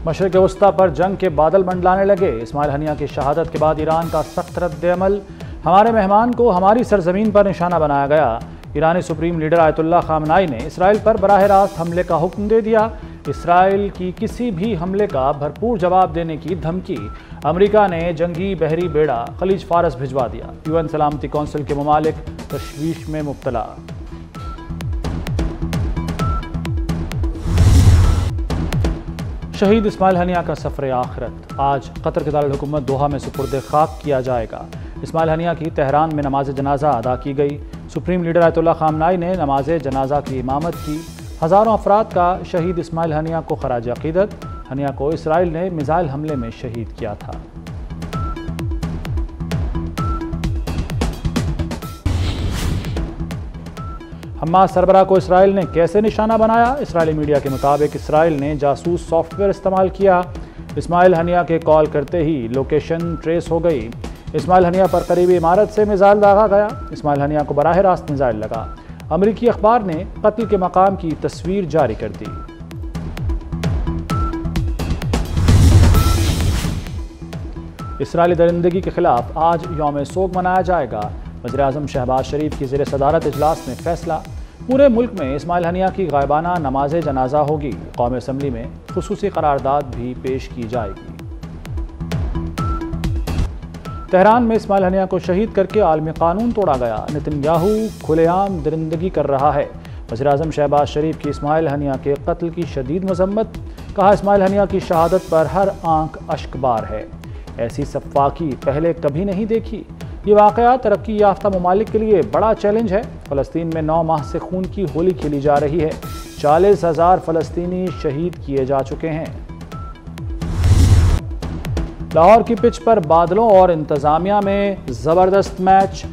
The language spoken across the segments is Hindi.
मशरिक़ वस्ता पर जंग के बादल मंडलाने लगे। इस्माइल हनिया की शहादत के बाद ईरान का सख्त रद्द-ए-अमल। हमारे मेहमान को हमारी सरजमीन पर निशाना बनाया गया। ईरानी सुप्रीम लीडर आयतुल्लाह खामनाई ने इसराइल पर बराह रास्त हमले का हुक्म दे दिया। इसराइल की किसी भी हमले का भरपूर जवाब देने की धमकी। अमेरिका ने जंगी बहरी बेड़ा खलीज फारस भिजवा दिया। यूएन सलामती कौंसिल के ममालिक तशवीश में मुब्तला। शहीद इस्माइल हनिया का सफ़र आखिरत आज कतर के दारुल हुकूमत दोहा में सुपुर्द खाक किया जाएगा। इस्माइल हनिया की तेहरान में नमाज जनाजा अदा की गई। सुप्रीम लीडर आयतुल्लाह खामनाई ने नमाज जनाजा की इमामत की। हज़ारों अफराद का शहीद इस्माइल हनिया को खराज अक़ीदत। हनिया को इसराइल ने मिसाइल हमले में शहीद किया था। हमास सरबराह को इसराइल ने कैसे निशाना बनाया? इसराइली मीडिया के मुताबिक इसराइल ने जासूस सॉफ्टवेयर इस्तेमाल किया। इस्माइल हनिया के कॉल करते ही लोकेशन ट्रेस हो गई। इस्माइल हनिया पर करीबी इमारत से मिसाइल दागा गया। इस्माइल हनिया को बराह रास्त मिसाइल लगा। अमरीकी अखबार ने कत्ल के मकाम की तस्वीर जारी कर दी। इसराइली दरिंदगी के खिलाफ आज यौम सोग मनाया जाएगा। वज़ीर-ए-आज़म शहबाज शरीफ की ज़ेर सदारत इजलास में फैसला। पूरे मुल्क में इस्माइल हनिया की गायबाना नमाज जनाजा होगी। कौमी असम्बली में खुसूसी करारदाद भी पेश की जाएगी। तेहरान में इस्माइल हनिया को शहीद करके आलमी कानून तोड़ा गया। नेतन्याहू खुलेआम दरिंदगी कर रहा है। वज़ीर-ए-आज़म शहबाज शरीफ की इस्माइल हनिया के कत्ल की शदीद मजम्मत। कहा, इस्माइल हनिया की शहादत पर हर आंख अश्कबार है। ऐसी सफ़ाकी पहले कभी नहीं देखी। ये वाक़या तरक्की याफ्ता ममालिक के लिए बड़ा चैलेंज है। फ़लस्तीन में 9 माह से खून की होली खेली जा रही है। 40,000 फ़लस्तीनी शहीद किए जा चुके हैं। लाहौर की पिच पर बादलों और इंतज़ामिया में ज़बरदस्त मैच।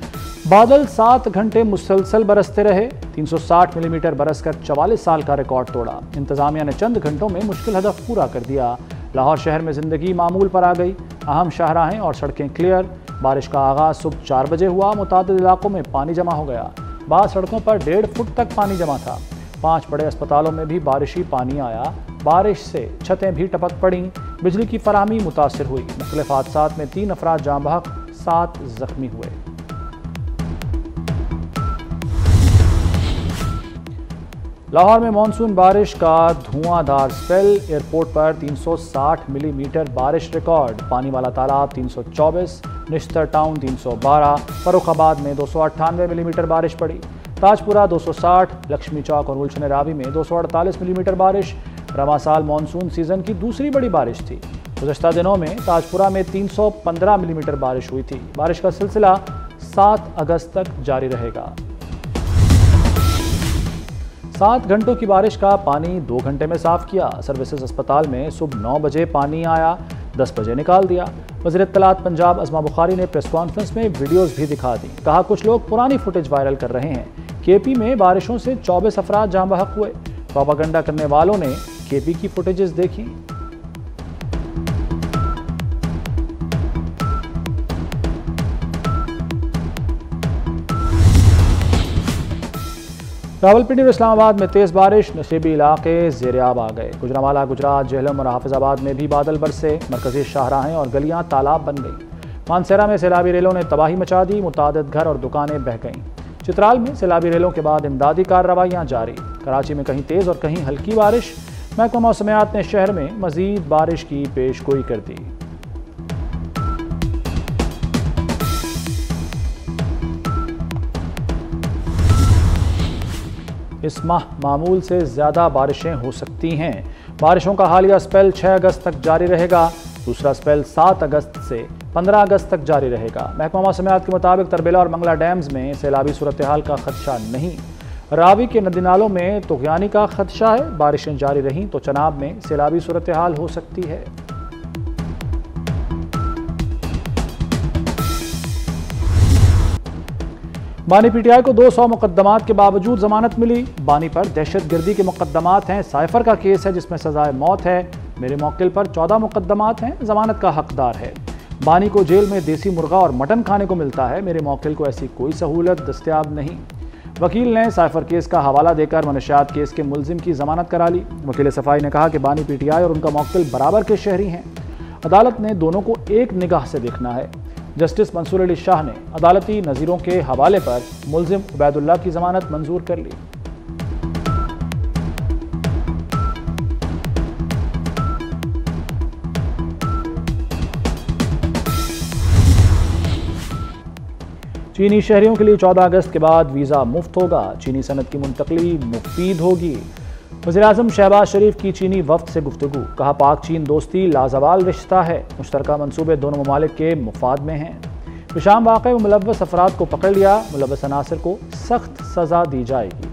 बादल 7 घंटे मुसलसल बरसते रहे। 360 मिलीमीटर बरसकर 44 साल का रिकॉर्ड तोड़ा। इंतज़ामिया ने चंद घंटों में मुश्किल हदफ पूरा कर दिया। लाहौर शहर में ज़िंदगी मामूल पर आ गई। अहम शाहराहें और सड़कें क्लियर। बारिश का आगाज़ सुबह 4 बजे हुआ। मुतादिद इलाकों में पानी जमा हो गया। बाद सड़कों पर 1.5 फुट तक पानी जमा था। 5 बड़े अस्पतालों में भी बारिशी पानी आया। बारिश से छतें भी टपक पड़ी। बिजली की फराहमी मुतासिर हुई। मुख्तलिफ हादसात में 3 अफराद जाँ बहक, 7 जख्मी हुए। लाहौर में मानसून बारिश का धुआंधार स्पेल। एयरपोर्ट पर 360 मिलीमीटर बारिश रिकॉर्ड। पानी वाला तालाब 324, निश्तर टाउन 312, फर्रुखाबाद में 298 मिलीमीटर बारिश पड़ी। ताजपुरा 260, लक्ष्मी चौक और गुलशन रावी में 248 मिलीमीटर बारिश। रवां साल मानसून सीजन की दूसरी बड़ी बारिश थी। गुज़श्ता दिनों में ताजपुरा में 315 मिलीमीटर बारिश हुई थी। बारिश का सिलसिला 7 अगस्त तक जारी रहेगा। 7 घंटों की बारिश का पानी 2 घंटे में साफ किया। सर्विसेज अस्पताल में सुबह 9 बजे पानी आया, 10 बजे निकाल दिया। वज़ीर इत्तलात पंजाब अज़मा बुखारी ने प्रेस कॉन्फ्रेंस में वीडियोस भी दिखा दी। कहा, कुछ लोग पुरानी फुटेज वायरल कर रहे हैं। केपी में बारिशों से 24 अफराद जाँ बहक हुए। प्रोपागेंडा करने वालों ने केपी की फुटेजेस देखी। रावलपिंडी और इस्लामाबाद में तेज़ बारिश। नशेबी इलाके ज़ेर-ए-आब आ गए। गुजरांवाला, गुजरात, जेहलम और हाफिजाबाद में भी बादल बरसे। मरकजी शाहराहें और गलियां तालाब बन गईं। मानसेरा में सैलाबी रेलों ने तबाही मचा दी। मुतादिद घर और दुकानें बह गईं। चित्राल में सैलाबी रेलों के बाद इमदादी कार्रवाइयाँ जारी। कराची में कहीं तेज़ और कहीं हल्की बारिश। महकमा मौसमियात ने शहर में मज़ीद बारिश की पेशगोई कर दी। इस माह मामूल से ज़्यादा बारिशें हो सकती हैं। बारिशों का हालिया स्पेल 6 अगस्त तक जारी रहेगा। दूसरा स्पेल 7 अगस्त से 15 अगस्त तक जारी रहेगा। महकमा मौसमियात के मुताबिक तरबेला और मंगला डैम्स में सैलाबी सूरत हाल का खदशा नहीं। रावी के नदी नालों में तुग़यानी का खदशा है। बारिशें जारी रहीं तो चनाब में सैलाबी सूरत हाल हो सकती है। बानी पीटीआई को 200 मुकदमात के बावजूद जमानत मिली। बानी पर दहशतगर्दी के मुकदमात हैं। साइफर का केस है जिसमें सजाए मौत है। मेरे मौकिल पर 14 मुकदमात हैं। जमानत का हकदार है। बानी को जेल में देसी मुर्गा और मटन खाने को मिलता है। मेरे मौकिल को ऐसी कोई सहूलत दस्तयाब नहीं। वकील ने साइफर केस का हवाला देकर मनशियात केस के मुलजिम की जमानत करा ली। वकील सफाई ने कहा कि बानी पीटीआई और उनका मौक्किल बराबर के शहरी हैं। अदालत ने दोनों को एक निगाह से देखना है। जस्टिस मंसूर अली शाह ने अदालती नज़ीरों के हवाले पर मुलजिम उबैदुल्लाह की जमानत मंजूर कर ली। चीनी शहरियों के लिए 14 अगस्त के बाद वीज़ा मुफ्त होगा। चीनी सनद की मुंतकली मुफीद होगी। वज़ीर-ए-आज़म शहबाज शरीफ की चीनी वफ्द से गुफ्तगू। कहा पाक चीन दोस्ती लाजवाल रिश्ता है। मुश्तरका मंसूबे दोनों ममालिक के मुफाद में हैं। विशाम वाक़े में मुलव्वस अफराद को पकड़ लिया। मुलव्वस अनासर को सख्त सजा दी जाएगी।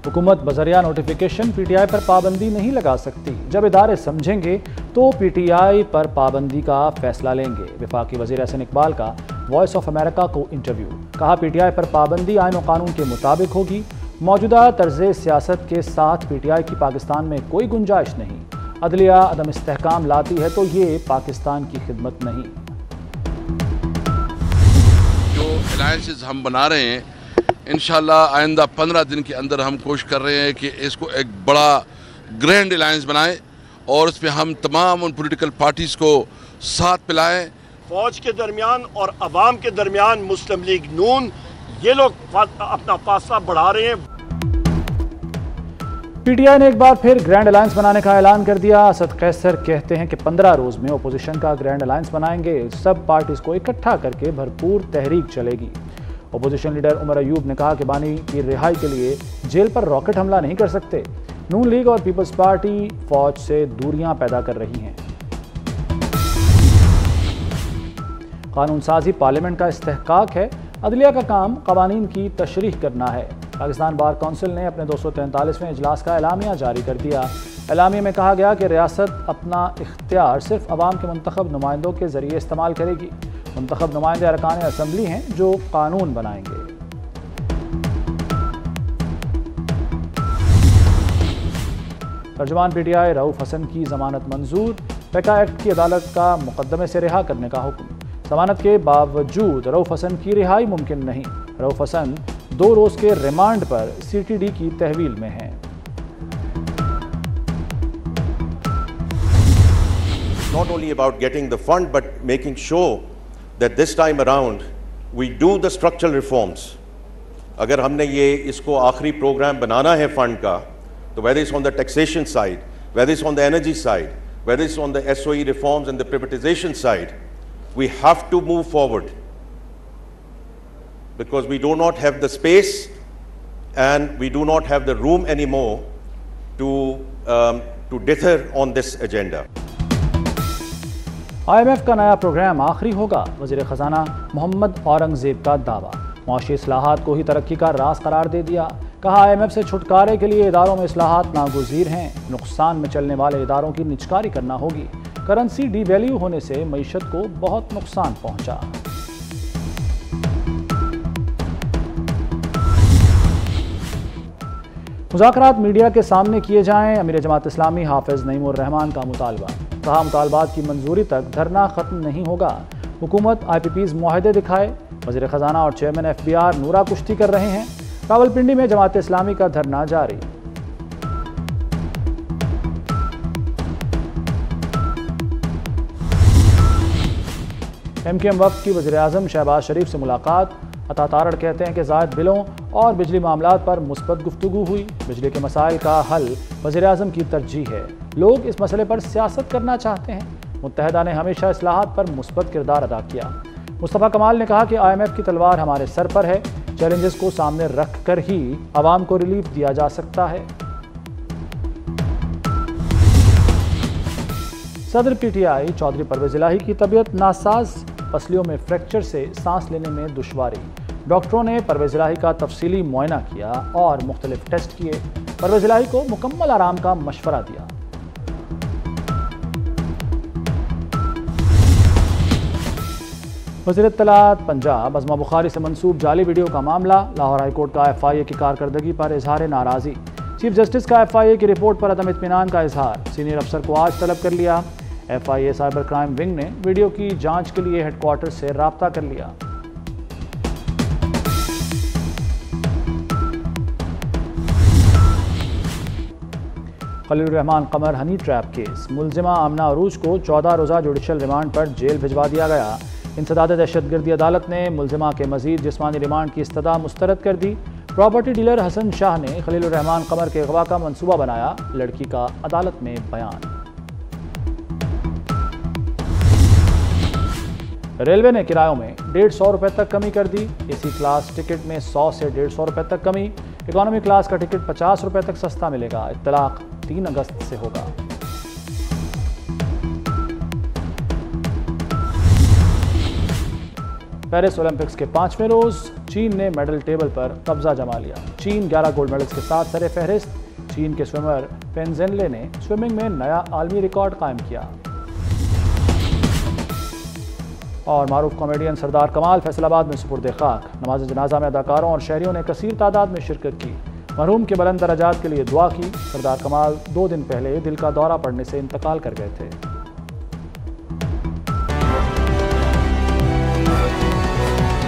हुकूमत बजरिया नोटिफिकेशन पीटीआई पर पाबंदी नहीं लगा सकती। जब इदारे समझेंगे तो पीटीआई पर पाबंदी का फैसला लेंगे। वफाकी वज़ीर एहसन इकबाल का वॉइस ऑफ अमेरिका को इंटरव्यू। कहा पीटीआई पर पाबंदी आईन और कानून के मुताबिक होगी। मौजूदा तर्ज़ सियासत के साथ पीटीआई की पाकिस्तान में कोई गुंजाइश नहीं। अदलिया अदम इस्तेहकाम लाती है तो ये पाकिस्तान की खिदमत नहीं। जो अलायंसेस हम बना रहे हैं इंशाल्लाह आइंदा 15 दिन के अंदर हम कोशिश कर रहे हैं कि इसको एक बड़ा ग्रैंड अलायंस बनाएं और उसमें हम तमाम उन पॉलिटिकल पार्टीज़ को साथ पिलाएं। फौज के दरमियान और अवाम के दरमियान मुस्लिम लीग नून ये लोग अपना फासला बढ़ा रहे हैं। पीटीआई ने एक बार फिर ग्रैंड अलायंस बनाने का ऐलान कर दिया। असद कैसर कहते हैं कि 15 रोज में अपोजिशन का ग्रैंड अलायंस बनाएंगे। सब पार्टीज को इकट्ठा करके भरपूर तहरीक चलेगी। अपोजिशन लीडर उमर अयूब ने कहा कि बानी की रिहाई के लिए जेल पर रॉकेट हमला नहीं कर सकते। नून लीग और पीपल्स पार्टी फौज से दूरियां पैदा कर रही हैं। कानून साजी पार्लियामेंट का इस्तेहकाक है। अदलिया का काम कवानीन की तशरीह करना है। पाकिस्तान बार कौंसिल ने अपने 243वें इजलास का एलामिया जारी कर दिया। एलामिया में कहा गया कि रियासत अपना इख्तियार सिर्फ अवाम के मुंतखब नुमाइंदों के जरिए इस्तेमाल करेगी। मुंतखब नुमाइंदे अरकान असम्बली हैं जो कानून बनाएंगे। तर्जुमान पीटीआई रऊफ हसन की जमानत मंजूर। पैका एक्ट की अदालत का मुकदमे से रिहा करने का हुक्म। जमानत के बावजूद रऊफ हसन की रिहाई मुमकिन नहीं। रऊफ हसन 2 रोज के रिमांड पर सीटीडी की तहवील में हैं। Not only about getting the fund but making sure that this time around we do the structural reforms. अगर हमने ये इसको आखिरी प्रोग्राम बनाना है फंड का, तो whether it's on the taxation side, whether it's on the energy side, whether it's on the SOE reforms and the privatization side, we have to move forward because we do not have the space and we do not have the room anymore to dither on this agenda. IMF का नया प्रोग्राम आखिरी होगा। वज़ीर ख़जाना मोहम्मद औरंगज़ेब का दावा। मुआशी इस्लाहात को ही तरक्की का राज करार दे दिया। कहा IMF से छुटकारे के लिए इदारों में इस्लाहात नागुज़ीर हैं। नुकसान में चलने वाले इदारों की निजकारी करना होगी। करेंसी डीवैल्यू होने से मईशत को बहुत नुकसान पहुंचा। मुज़ाकरात मीडिया के सामने किए जाएं। अमीर जमात इस्लामी हाफिज नईमुर रहमान का मुतालबा। कहा मुतालबात की मंजूरी तक धरना खत्म नहीं होगा। हुकूमत IPPs मुआहदे दिखाए। वज़ीर ख़जाना और चेयरमैन FBR नूरा कुश्ती कर रहे हैं। रावलपिंडी में जमात इस्लामी का धरना जारी। MKM वफ़द की वज़ीर-ए-आज़म शहबाज शरीफ से मुलाकात। अता तारड़ कहते हैं कि ज़ायद बिलों और बिजली मामलात पर मुस्बत गुफ्तगू हुई। बिजली के मसाइल का हल वज़ीर-ए-आज़म की तरजीह है। लोग इस मसले पर सियासत करना चाहते हैं। मुत्तहदा ने हमेशा इस्लाहात पर मुस्बत किरदार अदा किया। मुस्तफ़ा कमाल ने कहा कि IMF की तलवार हमारे सर पर है। चैलेंजेस को सामने रख कर ही आवाम को रिलीफ दिया जा सकता है। सदर PTI चौधरी परवेज़ इलाही की तबीयत नासाज। पसलियों में फ्रैक्चर से सांस लेने में दुश्वारी। डॉक्टरों ने परवेज़ इलाही का तफसीली मुआयना किया और मुख्तलिफ टेस्ट किए। परवेज़ इलाही को मुकम्मल आराम का मशवरा दिया। वज़ीर इत्तलात पंजाब अज़मा बुखारी से मंसूब जाली वीडियो का मामला। लाहौर हाईकोर्ट का FIA की कारकर्दगी पर इजहार नाराज़ी। चीफ जस्टिस का FIA की रिपोर्ट पर अदम इत्मीनान का इजहार। सीनियर अफसर को आज तलब कर लिया। FIA साइबर क्राइम विंग ने वीडियो की जांच के लिए हेडक्वार्टर से राब्ता कर लिया। खलील रहमान कमर हनी ट्रैप केस, मुलजिमा आमना अरूज को 14 रोज़ा जुडिशल रिमांड पर जेल भिजवा दिया गया। इंसदाद दहशतगर्दी अदालत ने मुलजिमा के मजीद जिस्मानी रिमांड की इस्तदा मुस्तरद कर दी। प्रॉपर्टी डीलर हसन शाह ने खलील रहमान कमर के अगवा का मंसूबा बनाया, लड़की का अदालत में बयान। रेलवे ने किरायों में 150 रुपये तक कमी कर दी। AC क्लास टिकट में 100 से 150 रुपये तक कमी। इकॉनमी क्लास का टिकट 50 रुपये तक सस्ता मिलेगा। इत्तलाक 3 अगस्त से होगा। पेरिस ओलंपिक्स के 5वें रोज चीन ने मेडल टेबल पर कब्जा जमा लिया। चीन 11 गोल्ड मेडल्स के साथ सरे फहरिस्त। चीन के स्विमर पेन जेनले ने स्विमिंग में नया आलमी रिकॉर्ड कायम किया। और मारूफ कॉमेडियन सरदार कमाल फैसलाबाद में सुपुर्द खाक। नमाज जनाजा में अदाकारों और शहरियों ने कसीर तादाद में शिरकत की। मरहूम के बुलंद दराजात के लिए दुआ की। सरदार कमाल 2 दिन पहले दिल का दौरा पड़ने से इंतकाल कर गए थे।